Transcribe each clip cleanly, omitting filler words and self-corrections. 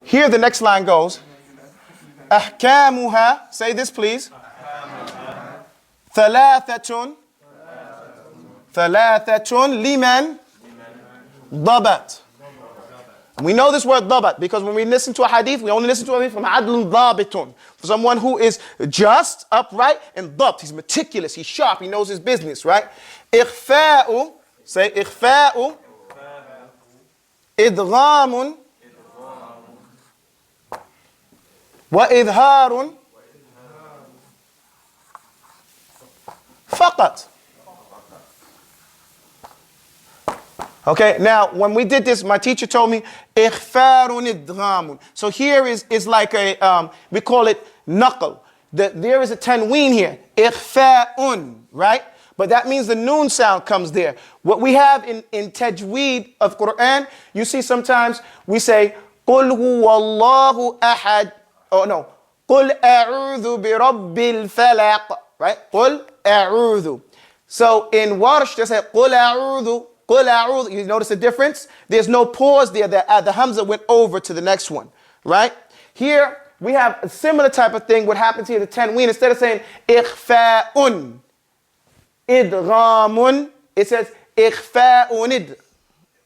Here the next line goes. أحكامها. Say this please. ثلاثة. ثلاثة لمن ضبط. And we know this word ضبط because when we listen to a hadith, we only listen to a hadith from عدل ضابط. For someone who is just, upright, and ضبط. He's meticulous, he's sharp, he knows his business, right? إخفاء. Say إخفاء. إدغام. وإظهار. فقط. Okay, now when we did this, my teacher told me, إخفار إدغام. So here is like a, we call it knuckle. There is a tanween here, إخفاء, right? But that means the noon sound comes there. What we have in TAJWEED of Quran, you see sometimes we say, قُلْ هُوَ اللَّهُ أَحَدٌ. Oh no, قُلْ أَعُوذُ بِرَبِّ الْفَلَقِ. Right? قُلْ أَعُوذُ. So in Warsh, they say, قُلْ أَعُوذُ. قُلْ أَعُوذُ. You notice the difference? There's no pause there. The Hamza went over to the next one. Right? Here, we have a similar type of thing. What happens here, the tanween, instead of saying إِخْفَاءٌ إِدْغَامٌ, it says إِخْفَاءٌ.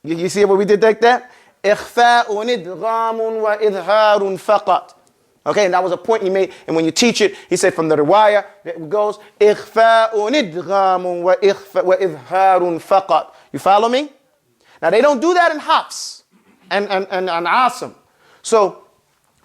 You see what we did like that? إِخْفَاءٌ إِدْغَامٌ وَإِظْهَارٌ فَقَط. Okay, and that was a point he made. And when you teach it, he said from the riwayah, it goes إِخْفَاءٌ إِدْغَامٌ وَإِظْهَارٌ فَقَط. You follow me? Now they don't do that in Hafs and Asim. So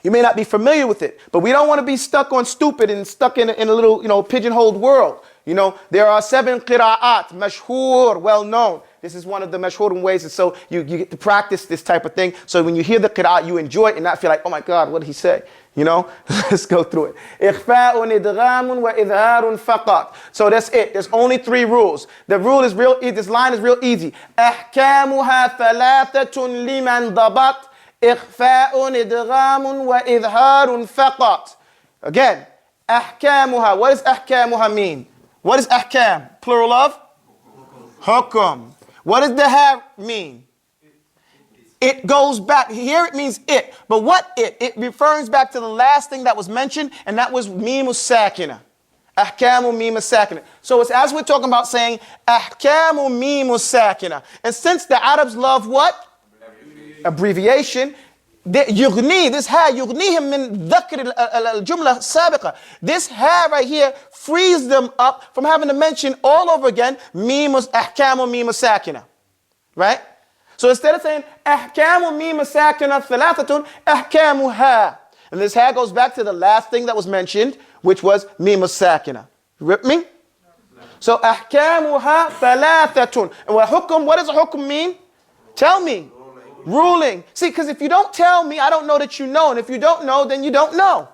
you may not be familiar with it, but we don't want to be stuck on stupid and stuck in a little, pigeonholed world. There are 7 qira'at, mashhur, well known. This is one of the mashhur ways, and so you get to practice this type of thing. So when you hear the qira'at, you enjoy it and not feel like, oh my God, what did he say? Let's go through it. إِخْفَاءٌ إِدْغَامٌ وَإِظْهَارٌ فَقَط. So that's it. There's only 3 rules. The rule is real easy. This line is real easy. أَحْكَامُهَا ثَلَاثَةٌ لِمَنْ ضَبَطْ إِخْفَاءٌ إِدْغَامٌ وَإِظْهَارٌ فَقَط. Again, أَحْكَامُهَا. What does أَحْكَامُهَا mean? What is أحكام? Plural of? Hukum. What does the ha mean? It goes back. Here it means it. But what it? It refers back to the last thing that was mentioned, and that was mimu sakina. Ahkamu mimu sakina. So it's as we're talking about saying ahkamu mimu sakina. And since the Arabs love what? Abbreviation. يغني, this ha يغنيهم من ذكر الجملة السابقة. This ha right here frees them up from having to mention all over again mimu ahkamu mimu sakina. Right? So instead of saying أحكام ميم ساكنة ثلاثة أحكامها, and this ha goes back to the last thing that was mentioned, which was ميم ساكنة. You with me? So أحكامها ثلاثة. And what does a hukum mean? Tell me. Ruling. See, because if you don't tell me, I don't know that you know, and if you don't know, then you don't know.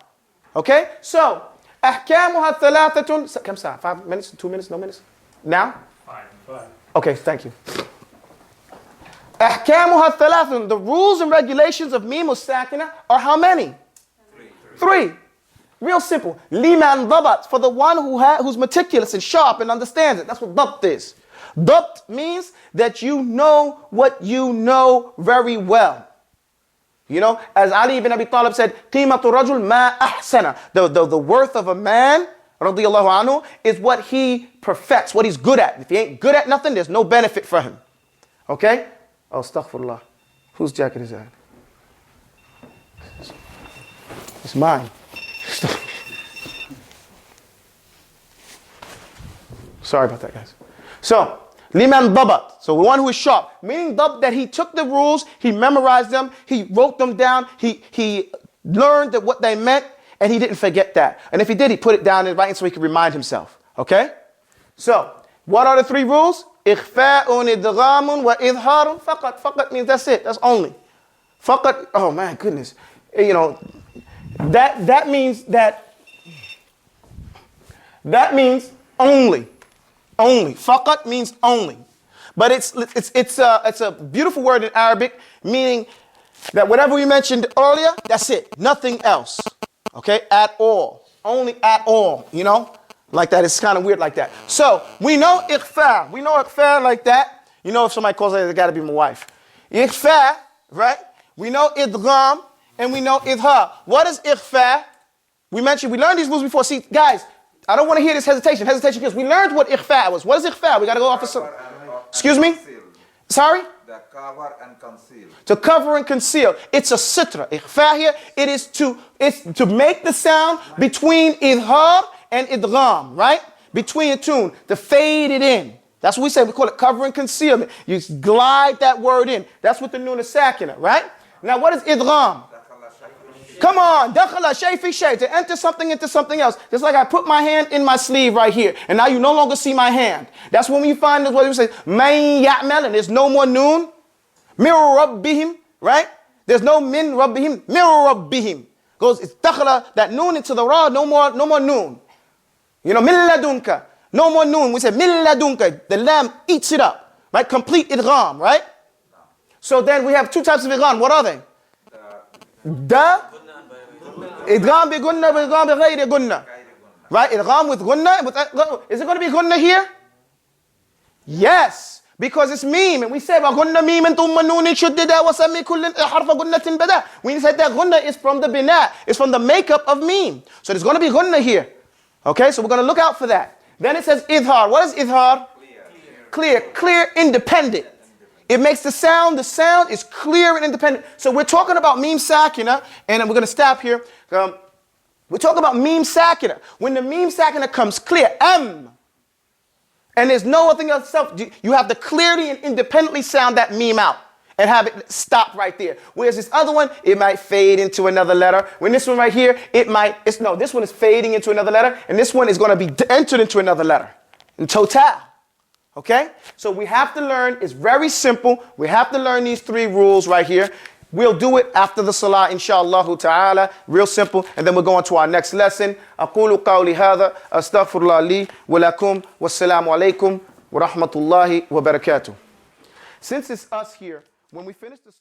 Okay? So أحكامها ثلاثة. Come on, 5 minutes, 2 minutes, no minutes. Now? 5. Okay, thank you. أحكامها ثلاث. The rules and regulations of mim sakina are how many? 3. Real simple. Liman dabat, for the one who's meticulous and sharp and understands it. That's what dabt is. Dabt means that you know what you know very well. As Ali ibn Abi Talib said, قِيمَةُ الرَّجُلْ مَا أَحْسَنَ. The worth of a man, radiyallahu anhu, is what he perfects, what he's good at. If he ain't good at nothing, there's no benefit for him. Okay? Oh, astaghfirullah. Whose jacket is that? It's mine. Sorry about that, guys. So, liman dabat. So, the one who is sharp. Meaning that he took the rules, he memorized them, he wrote them down, he learned what they meant, and he didn't forget that. And if he did, he put it down in writing so he could remind himself. Okay? So, what are the 3 rules? إخفاء إدغام وإظهار فقط. فقط means that's it. That's only. فقط. Oh my goodness. That means only. Only. Faqat means only. But it's a beautiful word in Arabic, meaning that whatever we mentioned earlier, that's it. Nothing else. Okay? At all. Only at all. Like that. It's kind of weird like that. So we know ikhfa. We know ikhfa like that. If somebody calls it, it's got to be my wife. Ikhfa, right? We know idgham. and we know idhar. What is ikhfa? We learned these rules before. See, guys, I don't want to hear this hesitation because we learned what ikhfa was. What is ikhfa? We got to go off of some. Excuse me? Sorry? The cover and conceal. To cover and conceal. It's a sitra. Ikhfa here, it's to make the sound between idhar and idgham, right? Between a tune, to fade it in. That's what we say. We call it cover and concealment. You glide that word in. That's what the nun is sakina, right? Now, what is idgham? Come on, dakhala shay fi shay, to enter something into something else. Just like I put my hand in my sleeve right here, and now you no longer see my hand. That's when we find this, what we say, man ya'mal, and there's no more noon. Mir rabbihim, right? There's no min rabbihim, mir rabbihim. Goes, it's dakhala, that noon into the ra, no more noon. You know, min ladunka, no more noon. We say min ladunka, the lamb eats it up, right? Complete idgham, right? So then we have two types of idgham. What are they? Da. Idgham bi gunna, idgham bi ghayri gunna. Right? Idgham with gunna. Is it going to be gunna here? Yes. Because it's meme. And we say, gunna meme and thumma noonin shuddida wa sami kullin harfa gunnatin bada. We said that gunna is from the bina. It's from the makeup of meme. So there's going to be gunna here. Okay? So we're going to look out for that. Then it says idhar. What is idhar? Clear, independent. It makes the sound is clear and independent. So we're talking about meme sakina, and we're going to stop here. We're talking about meme sakina. When the meme sakina comes clear, and there's no other thing else, you have to clearly and independently sound that meme out and have it stop right there. Whereas this other one, it might fade into another letter. When this one right here, this one is fading into another letter, and this one is going to be entered into another letter in total. Okay? So we have to learn, it's very simple. We have to learn these three rules right here. We'll do it after the salah, inshallah ta'ala. Real simple. And then we'll go on to our next lesson. أقول قولي هذا أستغفر الله لي ولكم والسلام عليكم ورحمة الله وبركاته. Since it's us here, when we finish the